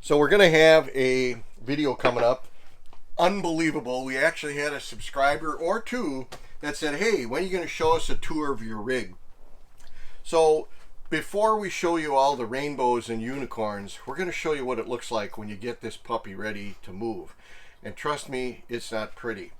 So we're going to have a video coming up. Unbelievable. We actually had a subscriber or two that said, hey, when are you going to show us a tour of your rig? So before we show you all the rainbows and unicorns, we're going to show you what it looks like when you get this puppy ready to move. And trust me, it's not pretty.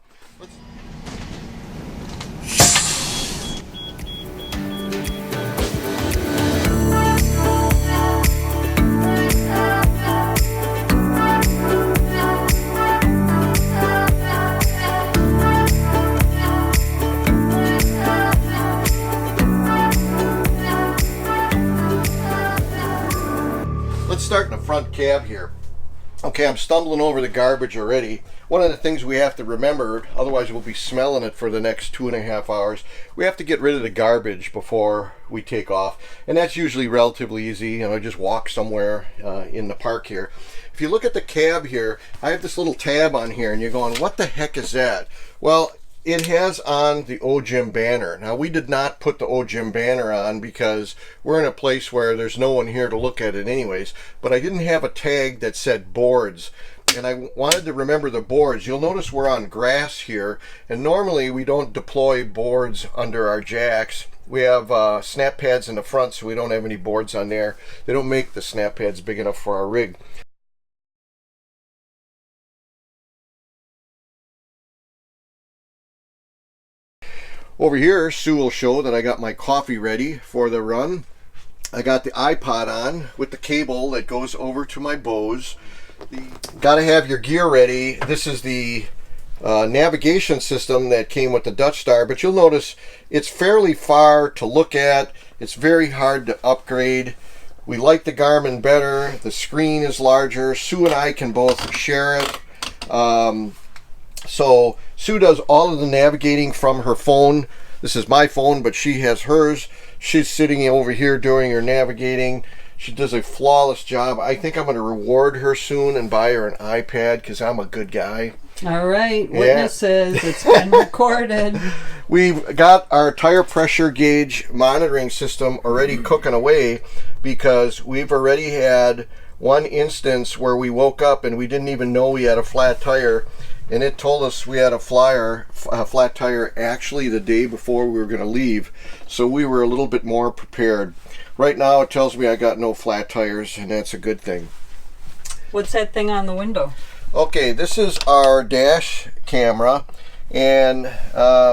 Let's start in the front cab here. Okay, I'm stumbling over the garbage already. One of the things we have to remember, otherwise we'll be smelling it for the next 2.5 hours, we have to get rid of the garbage before we take off. And that's usually relatively easy. You know, just walk somewhere in the park here. If you look at the cab here, I have this little tab on here and you're going, what the heck is that? Well, it has on the OGym banner. Now, we did not put the OGym banner on because we're in a place where there's no one here to look at it anyways, but I didn't have a tag that said boards, and I wanted to remember the boards. You'll notice we're on grass here, and normally we don't deploy boards under our jacks. We have snap pads in the front, so we don't have any boards on there. They don't make the snap pads big enough for our rig. Over here, Sue will show that I got my coffee ready for the run. I got the iPod on with the cable that goes over to my Bose. Got to have your gear ready. This is the navigation system that came with the Dutch Star, but you'll notice it's fairly far to look at. It's very hard to upgrade. We like the Garmin better. The screen is larger. Sue and I can both share it. So Sue does all of the navigating from her phone. This is my phone, but she has hers. She's sitting over here doing her navigating. She does a flawless job. I think I'm going to reward her soon and buy her an iPad because I'm a good guy. All right, witnesses, it's been recorded. We've got our tire pressure gauge monitoring system already cooking away because we've already had one instance where we woke up and we didn't even know we had a flat tire. And it told us we had a flat tire actually the day before we were going to leave. So we were a little bit more prepared. Right now it tells me I got no flat tires, and that's a good thing. What's that thing on the window? Okay, this is our dash camera. And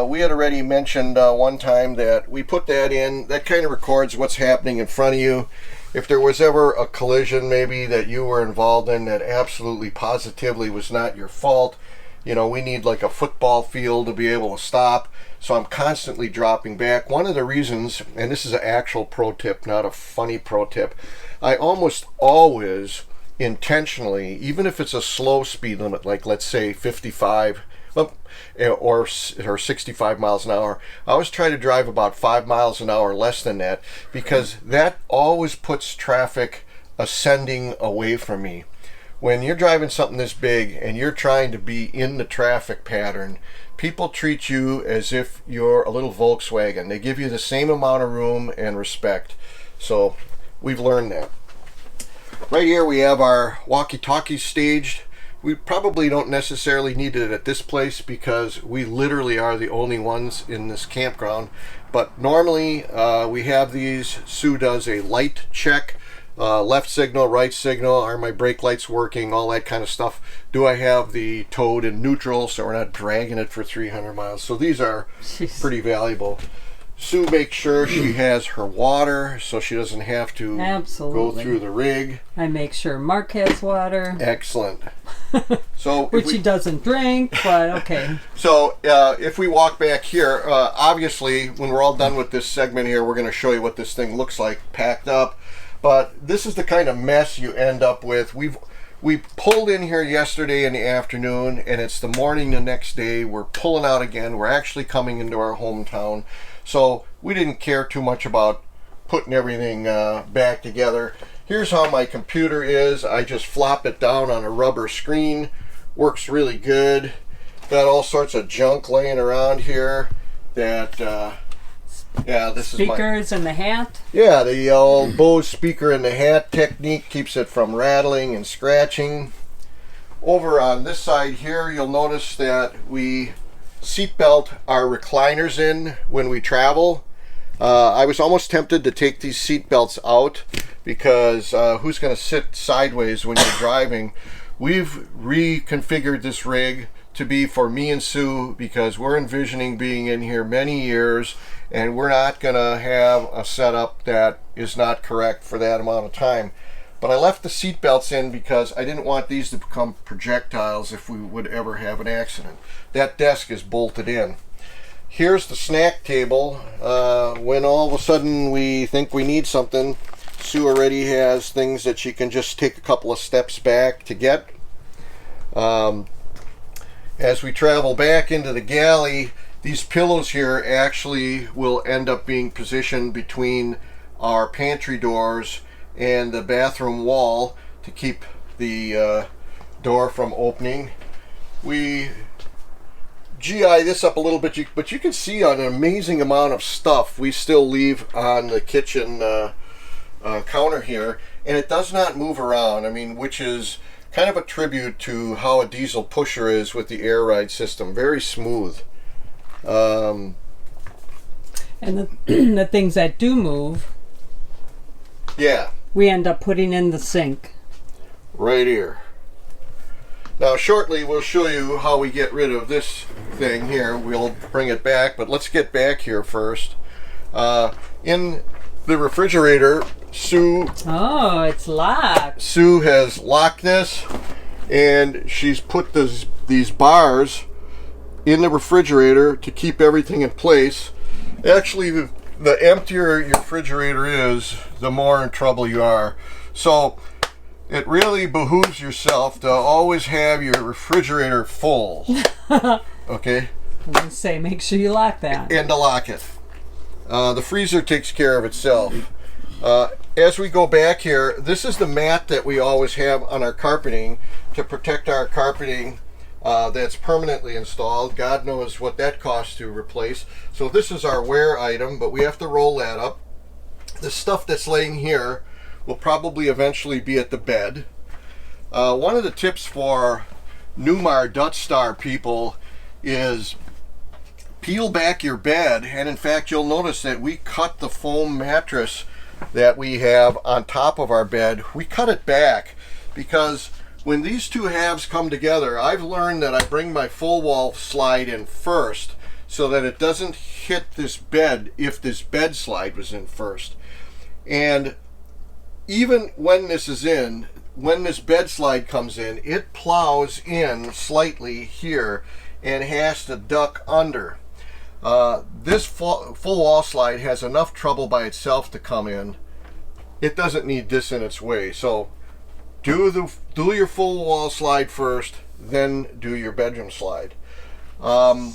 we had already mentioned one time that we put that in. That kind of records what's happening in front of you. If there was ever a collision maybe that you were involved in that absolutely positively was not your fault, you know, we need like a football field to be able to stop. So I'm constantly dropping back. One of the reasons, and this is an actual pro tip, not a funny pro tip, I almost always intentionally, even if it's a slow speed limit, like let's say 55 or 65 miles an hour, I always try to drive about 5 miles an hour less than that because that always puts traffic ascending away from me. When you're driving something this big and you're trying to be in the traffic pattern, people treat you as if you're a little Volkswagen. They give you the same amount of room and respect. So we've learned that. Right here we have our walkie-talkie staged. We probably don't necessarily need it at this place because we literally are the only ones in this campground. But normally we have these. Sue does a light check. Left signal, right signal, are my brake lights working, all that kind of stuff. Do I have the towed in neutral so we're not dragging it for 300 miles? So these are pretty valuable. Sue makes sure she has her water so she doesn't have to go through the rig. I make sure Mark has water. Excellent. So which he doesn't drink, but okay. So if we walk back here, obviously when we're all done with this segment here, we're going to show you what this thing looks like packed up. But this is the kind of mess you end up with. We pulled in here yesterday in the afternoon, and it's the morning the next day. We're pulling out again. We're actually coming into our hometown. So we didn't care too much about putting everything back together. Here's how my computer is. I just flop it down on a rubber screen. Works really good. Got all sorts of junk laying around here that Yeah, this speakers in the hat. Yeah, the old Bose speaker in the hat technique keeps it from rattling and scratching. Over on this side here, you'll notice that we seatbelt our recliners in when we travel. I was almost tempted to take these seat belts out because who's going to sit sideways when you're driving? We've reconfigured this rig to be for me and Sue because we're envisioning being in here many years, and we're not going to have a setup that is not correct for that amount of time. But I left the seat belts in because I didn't want these to become projectiles if we would ever have an accident. That desk is bolted in. Here's the snack table. When all of a sudden we think we need something, Sue already has things that she can just take a couple of steps back to get. As we travel back into the galley, these pillows here actually will end up being positioned between our pantry doors and the bathroom wall to keep the door from opening. We GI this up a little bit, but you can see an amazing amount of stuff we still leave on the kitchen counter here, and it does not move around. I mean, which is kind of a tribute to how a diesel pusher is with the air ride system. Very smooth. And the things that do move, yeah, we end up putting in the sink. Right here. Now shortly we'll show you how we get rid of this thing here. We'll bring it back, but let's get back here first. In the refrigerator, Sue... Oh, it's locked. Sue has locked this, and she's put these bars in the refrigerator to keep everything in place. Actually, the emptier your refrigerator is, the more in trouble you are. So it really behooves yourself to always have your refrigerator full. Okay? I'm going to say, make sure you lock that. And to lock it. The freezer takes care of itself. As we go back here, this is the mat that we always have on our carpeting to protect our carpeting that's permanently installed. God knows what that costs to replace. So this is our wear item, but we have to roll that up. The stuff that's laying here will probably eventually be at the bed. One of the tips for NEWMAR Dutch Star people is peel back your bed, and in fact you'll notice that we cut the foam mattress that we have on top of our bed. We cut it back because when these two halves come together, I've learned that I bring my full wall slide in first so that it doesn't hit this bed if this bed slide was in first. And even when this is in, when this bed slide comes in, it plows in slightly here and has to duck under. This full wall slide has enough trouble by itself to come in. It doesn't need this in its way. So do your full wall slide first, then do your bedroom slide. I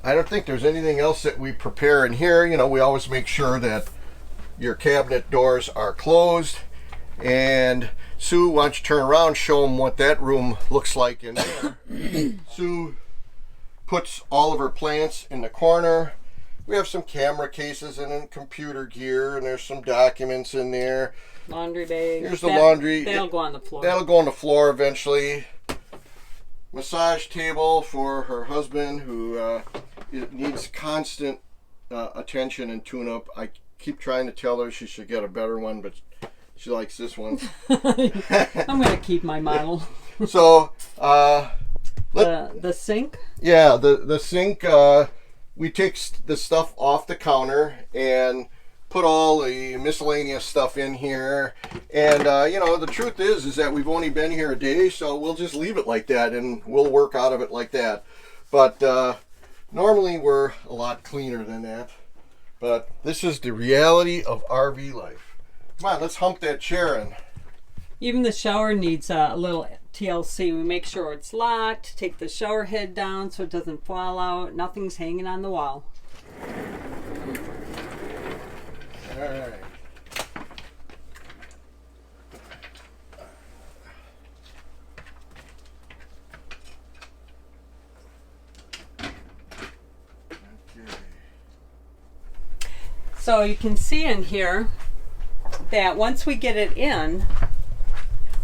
don't think there's anything else that we prepare in here. You know, we always make sure that your cabinet doors are closed. And Sue, why don't you turn around, show them what that room looks like in there. Sue puts all of her plants in the corner. We have some camera cases and computer gear, and there's some documents in there. Laundry bag. Here's the laundry. That'll go on the floor. That'll go on the floor eventually. Massage table for her husband, who needs constant attention and tune-up. I keep trying to tell her she should get a better one, but she likes this one. I'm going to keep my model. So, the sink? Yeah, the sink, we take the stuff off the counter and put all the miscellaneous stuff in here. And, you know, the truth is that we've only been here a day, so we'll just leave it like that and we'll work out of it like that. But normally we're a lot cleaner than that. But this is the reality of RV life. Come on, let's hump that chair in. Even the shower needs a little TLC. We make sure it's locked, take the shower head down so it doesn't fall out, nothing's hanging on the wall. All right. Okay. So you can see in here that once we get it in,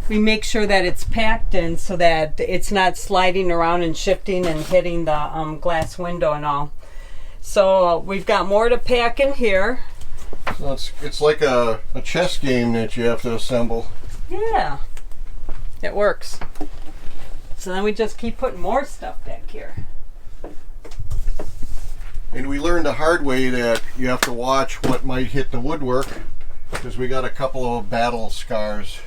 we make sure that it's packed in so that it's not sliding around and shifting and hitting the glass window and all. So we've got more to pack in here. So it's like a chess game that you have to assemble. Yeah, it works. So then we just keep putting more stuff back here. And we learned the hard way that you have to watch what might hit the woodwork, because we got a couple of battle scars.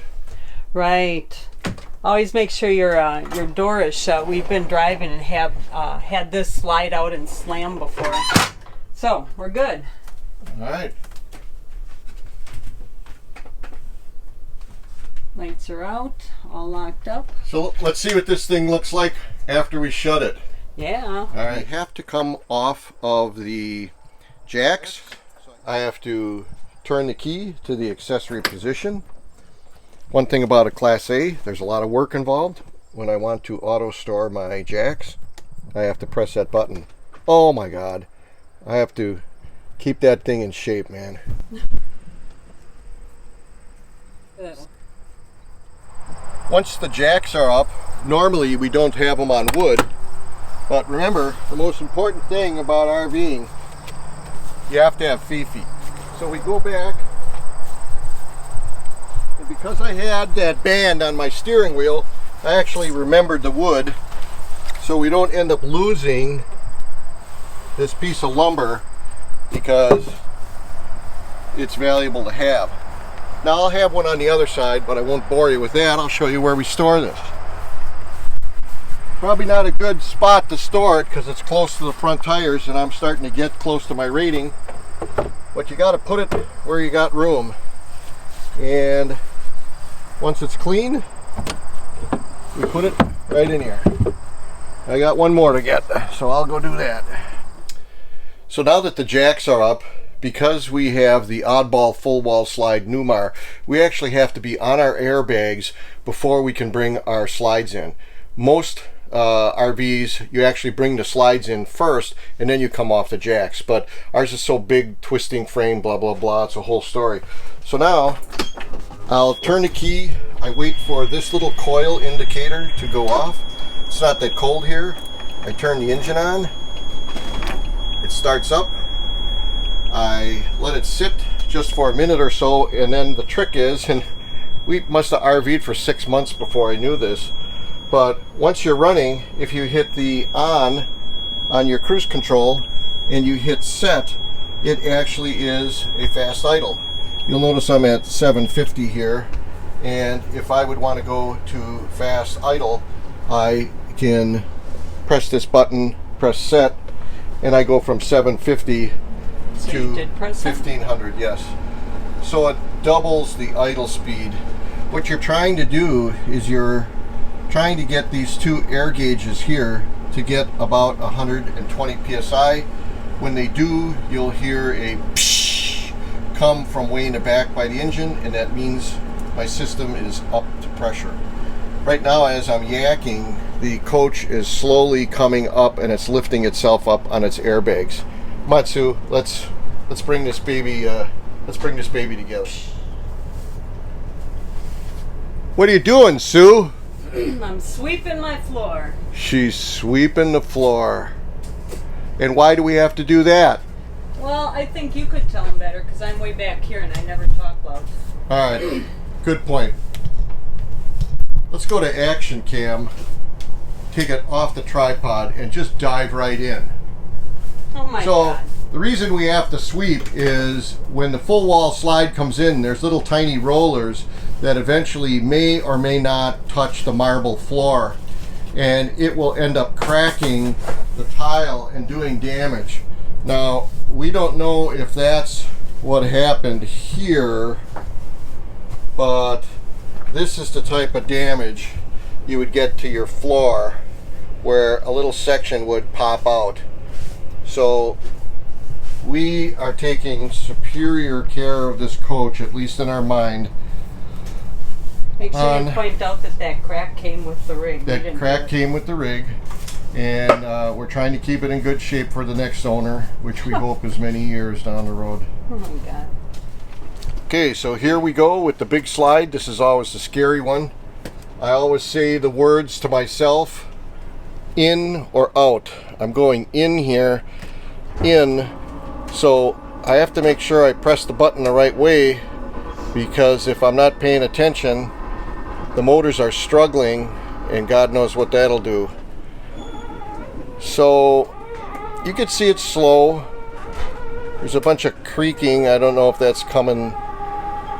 Right. Always make sure your door is shut. We've been driving and have had this slide out and slam before. So we're good. All right. Lights are out, all locked up. So let's see what this thing looks like after we shut it. Yeah. All right. I have to come off of the jacks. I have to turn the key to the accessory position. One thing about a Class A, there's a lot of work involved. When I want to auto store my jacks, I have to press that button. Oh my God. I have to keep that thing in shape, man. Once the jacks are up, normally we don't have them on wood, but remember, the most important thing about RVing, you have to have Fifi. So we go back, and because I had that band on my steering wheel, I actually remembered the wood, so we don't end up losing this piece of lumber because it's valuable to have. Now I'll have one on the other side, but I won't bore you with that. I'll show you where we store this. Probably not a good spot to store it because it's close to the front tires and I'm starting to get close to my rating. But you got to put it where you got room. And once it's clean, we put it right in here. I got one more to get, so I'll go do that. So now that the jacks are up, because we have the oddball full wall slide NEWMAR, we actually have to be on our airbags before we can bring our slides in. Most RVs, you actually bring the slides in first and then you come off the jacks, but ours is so big, twisting frame, blah blah blah, it's a whole story. So now I'll turn the key, I wait for this little coil indicator to go off. It's not that cold here. I turn the engine on, it starts up, I let it sit just for a minute or so, and then the trick is, and we must have RV'd for 6 months before I knew this, but once you're running, if you hit the on your cruise control and you hit set, it actually is a fast idle. You'll notice I'm at 750 here, and if I would want to go to fast idle, I can press this button, press set, and I go from 750 to 1500, yes. So it doubles the idle speed. What you're trying to do is you're trying to get these two air gauges here to get about 120 psi. When they do, you'll hear a psh come from way in the back by the engine, and that means my system is up to pressure. Right now, as I'm yakking, the coach is slowly coming up and it's lifting itself up on its airbags. Matsu, let's bring this baby together. What are you doing, Sue? I'm sweeping my floor. She's sweeping the floor. And why do we have to do that? Well, I think you could tell him better because I'm way back here and I never talk loud. All right, good point. Let's go to action cam, take it off the tripod, and just dive right in. Oh my God. The reason we have to sweep is when the full wall slide comes in, there's little tiny rollers that eventually may or may not touch the marble floor, and it will end up cracking the tile and doing damage. Now, we don't know if that's what happened here, but this is the type of damage you would get to your floor where a little section would pop out. So we are taking superior care of this coach, at least in our mind. Make sure you point out that crack came with the rig. That crack came with the rig. And we're trying to keep it in good shape for the next owner, which we hope is many years down the road. Oh my God. Okay, so here we go with the big slide. This is always the scary one. I always say the words to myself, in or out. I'm going in here, in. So I have to make sure I press the button the right way, because if I'm not paying attention, the motors are struggling, and God knows what that'll do. So you can see it's slow. There's a bunch of creaking. I don't know if that's coming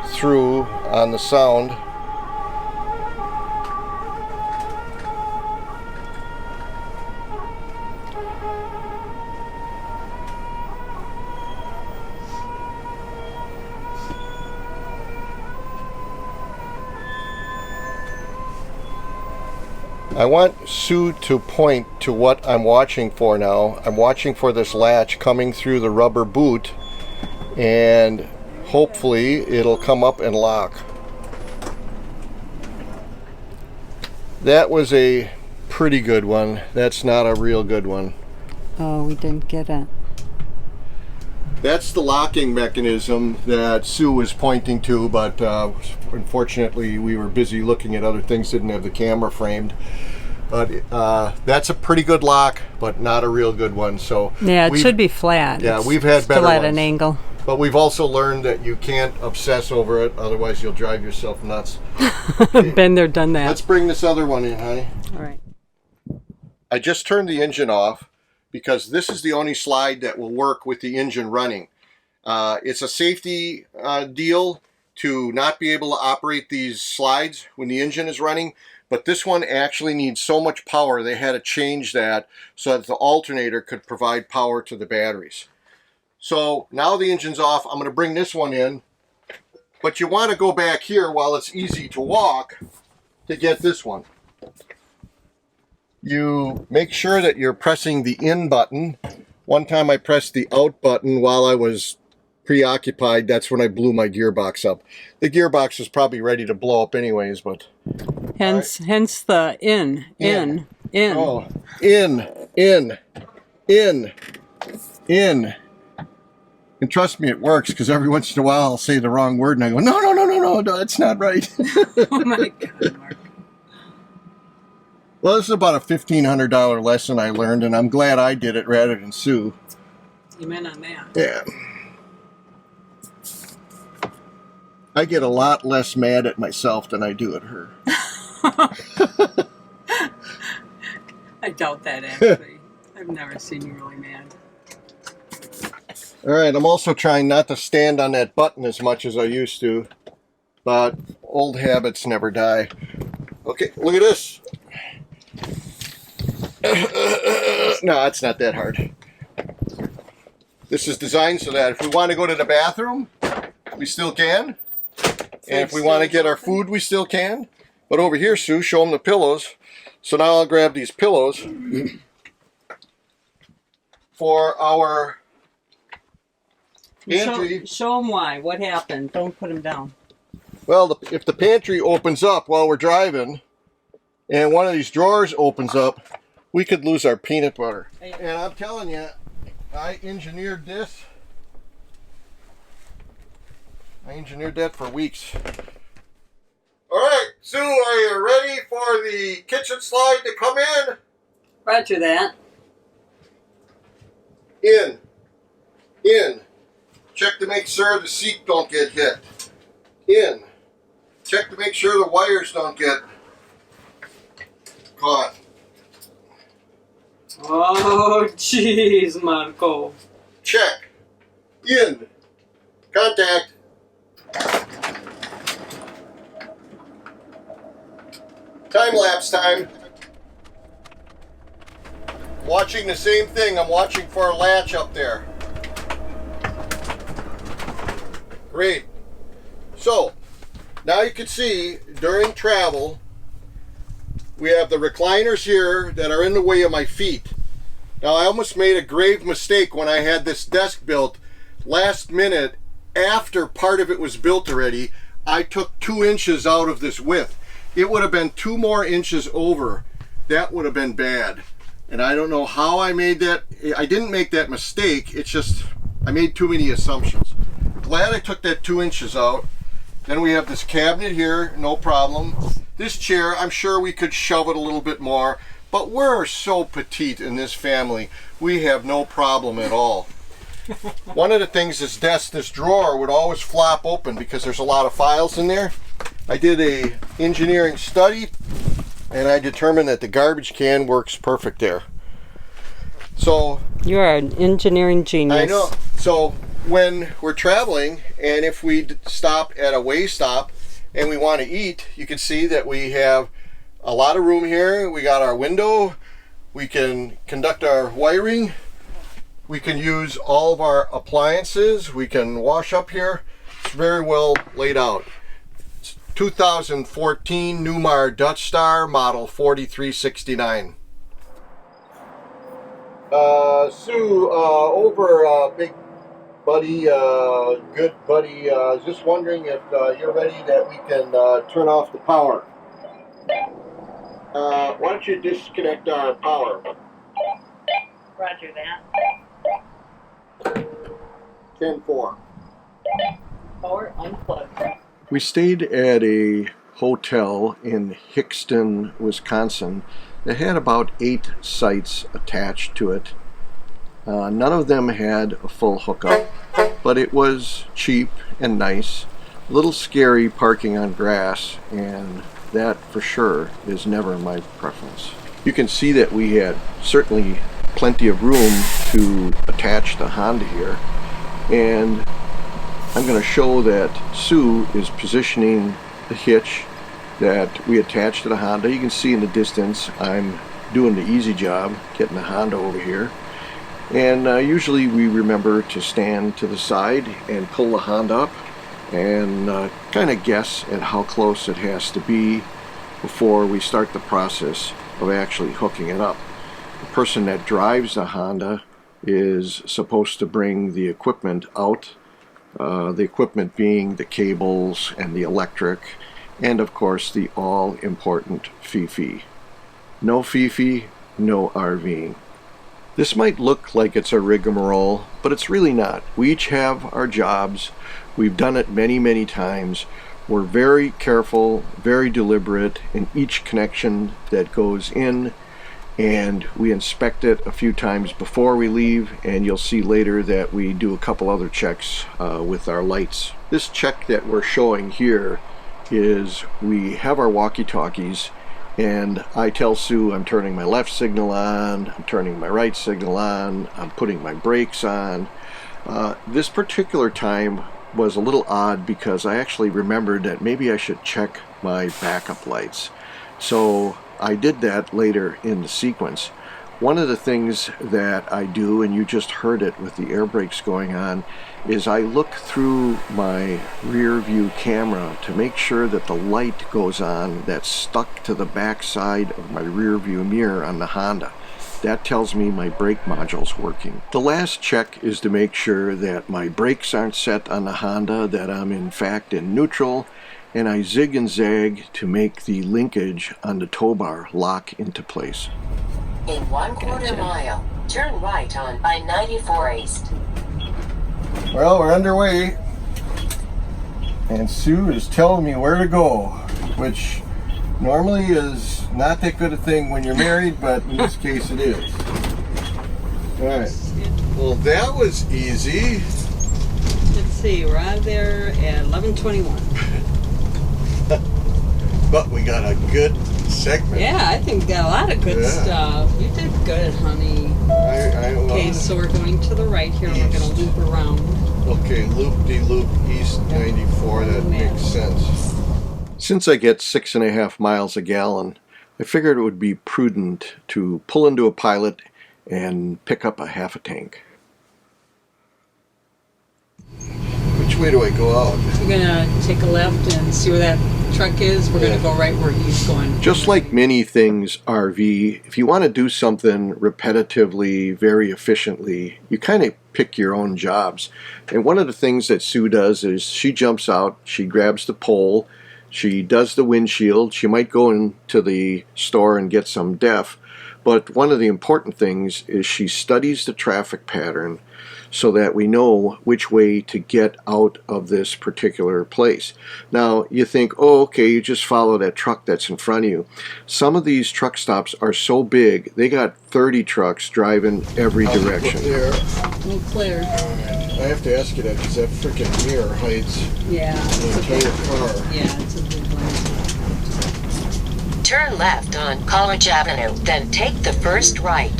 through on the sound. I want Sue to point to what I'm watching for now. I'm watching for this latch coming through the rubber boot, and hopefully it'll come up and lock. That was a pretty good one. That's not a real good one. Oh, we didn't get it. That's the locking mechanism that Sue was pointing to, but unfortunately we were busy looking at other things, didn't have the camera framed. But that's a pretty good lock, but not a real good one. So yeah, it should be flat. Yeah, we've had better still at ones. An angle. But we've also learned that you can't obsess over it, otherwise you'll drive yourself nuts. Been there, done that. Let's bring this other one in, honey. All right. I just turned the engine off because this is the only slide that will work with the engine running. It's a safety deal to not be able to operate these slides when the engine is running, but this one actually needs so much power they had to change that so that the alternator could provide power to the batteries. So now the engine's off. I'm going to bring this one in, but you want to go back here while it's easy to walk to get this one. You make sure that you're pressing the in button. One time I pressed the out button while I was preoccupied. That's when I blew my gearbox up. The gearbox is probably ready to blow up anyways, but hence the in. Oh, in. And trust me, it works, because every once in a while I'll say the wrong word and I go, no, that's not right. Oh my God, Mark. Well, this is about a $1,500 lesson I learned, and I'm glad I did it rather than Sue. Amen on that. Yeah. I get a lot less mad at myself than I do at her. I doubt that, actually. I've never seen you really mad. All right, I'm also trying not to stand on that button as much as I used to, but old habits never die. Okay, look at this. No, it's not that hard. This is designed so that if we want to go to the bathroom, we still can. And if we want to get our food, we still can. But over here, Sue, show them the pillows. So now I'll grab these pillows for our pantry. Show them why. What happened? Don't put them down. Well, if the pantry opens up while we're driving, and one of these drawers opens up, we could lose our peanut butter. And I'm telling you, I engineered this. I engineered that for weeks. All right, Sue, are you ready for the kitchen slide to come in? Roger that. In. Check to make sure the seat don't get hit. In. Check to make sure the wires don't get caught. Oh, jeez, Marco. Check. In. Contact. Time-lapse time. Watching the same thing. I'm watching for a latch up there. Great. So, now you can see during travel, we have the recliners here that are in the way of my feet. Now, I almost made a grave mistake when I had this desk built. Last minute, after part of it was built already, I took 2 inches out of this width. It would have been 2 more inches over. That would have been bad. And I don't know how I made that. I didn't make that mistake. It's just I made too many assumptions. Glad I took that 2 inches out. Then we have this cabinet here, no problem. This chair, I'm sure we could shove it a little bit more, but we're so petite in this family, we have no problem at all. One of the things, this drawer would always flop open because there's a lot of files in there. I did a engineering study and I determined that the garbage can works perfect there. So you're an engineering genius. I know. So when we're traveling and if we stop at a way stop and we want to eat, you can see that we have a lot of room here. We got our window, we can conduct our wiring, we can use all of our appliances, we can wash up here. It's very well laid out. It's 2014 NEWMAR Dutch Star model 4369. Sue, over big buddy, good buddy, just wondering if you're ready that we can turn off the power. Why don't you disconnect our power? Roger that. 10-4. Power unplugged. We stayed at a hotel in Hickston, Wisconsin that had about 8 sites attached to it. None of them had a full hookup, but it was cheap and nice. A little scary parking on grass, and that for sure is never my preference. You can see that we had certainly plenty of room to attach the Honda here, and I'm going to show that Sue is positioning the hitch that we attached to the Honda. You can see in the distance I'm doing the easy job getting the Honda over here, and usually we remember to stand to the side and pull the Honda up and kind of guess at how close it has to be before we start the process of actually hooking it up. The person that drives the Honda is supposed to bring the equipment out, the equipment being the cables and the electric, and of course the all-important Fifi. No Fifi, no RVing. This might look like it's a rigmarole, but it's really not. We each have our jobs. We've done it many, many times. We're very careful, very deliberate in each connection that goes in, and we inspect it a few times before we leave, and you'll see later that we do a couple other checks with our lights. This check that we're showing here is we have our walkie-talkies, and I tell Sue I'm turning my left signal on, I'm turning my right signal on, I'm putting my brakes on. This particular time was a little odd because I actually remembered that maybe I should check my backup lights. So I did that later in the sequence. One of the things that I do, and you just heard it with the air brakes going on, is I look through my rear view camera to make sure that the light goes on that's stuck to the back side of my rear view mirror on the Honda. That tells me my brake module's working. The last check is to make sure that my brakes aren't set on the Honda, that I'm in fact in neutral, and I zig and zag to make the linkage on the tow bar lock into place. In 1/4 mile, turn right on I-94 East. Well, we're underway, and Sue is telling me where to go, which normally is not that good a thing when you're married, but in this case it is. Alright, well that was easy. Let's see, we're out there at 11:21. But we got a good segment. Yeah, I think we got a lot of good stuff. You did good, honey. Okay, so we're going to the right here. East. We're going to loop around. Okay, loop-de-loop east 94. That makes sense. Since I get 6.5 miles a gallon, I figured it would be prudent to pull into a pilot and pick up a half a tank. Which way do I go out? We're going to take a left and see where that truck is. We're going to go right where he's going. Just like many things RV, if you want to do something repetitively, very efficiently, you kind of pick your own jobs. And one of the things that Sue does is she jumps out, she grabs the pole, she does the windshield, she might go into the store and get some def, But one of the important things is she studies the traffic pattern so that we know which way to get out of this particular place. Now, you think, oh, okay, you just follow that truck that's in front of you. Some of these truck stops are so big, they got 30 trucks driving every direction. Well, clear. I have to ask you that because that freaking mirror hides Yeah. the entire car. Yeah, it's a big one. Turn left on College Avenue, then take the first right.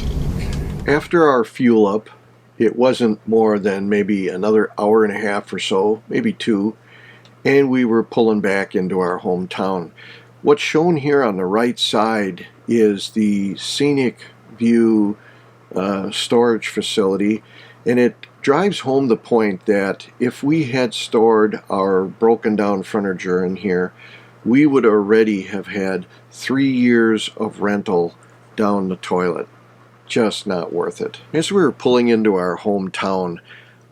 After our fuel up, it wasn't more than maybe another hour and a half or so, maybe 2, and we were pulling back into our hometown. What's shown here on the right side is the scenic view storage facility, and it drives home the point that if we had stored our broken down furniture in here, we would already have had 3 years of rental down the toilet. Just not worth it. As we were pulling into our hometown,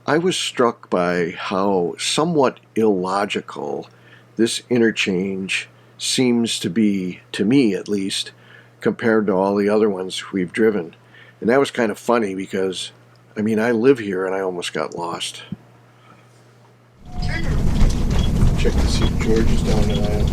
I was struck by how somewhat illogical this interchange seems to be, to me at least, compared to all the other ones we've driven. And that was kind of funny because, I mean, I live here and I almost got lost. Check to see if George is down the aisle.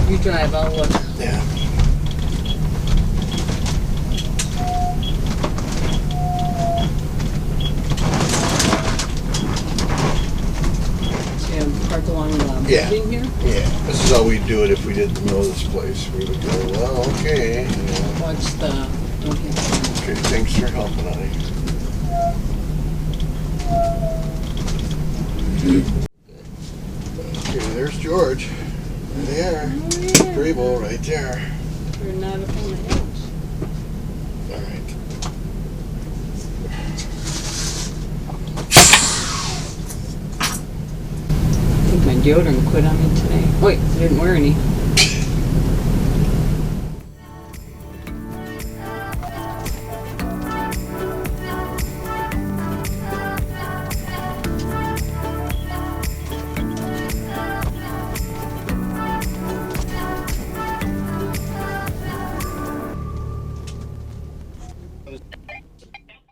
You drive, I'll look. Yeah. So you parked along the building here? Yeah. This is how we'd do it if we didn't know this place. We would go, well, okay. Watch the... Okay, thanks for helping, honey. Okay, there's George. Right there. Grable right there. We're not up on the edge. Alright. I think my deodorant quit on me today. Wait, I didn't wear any.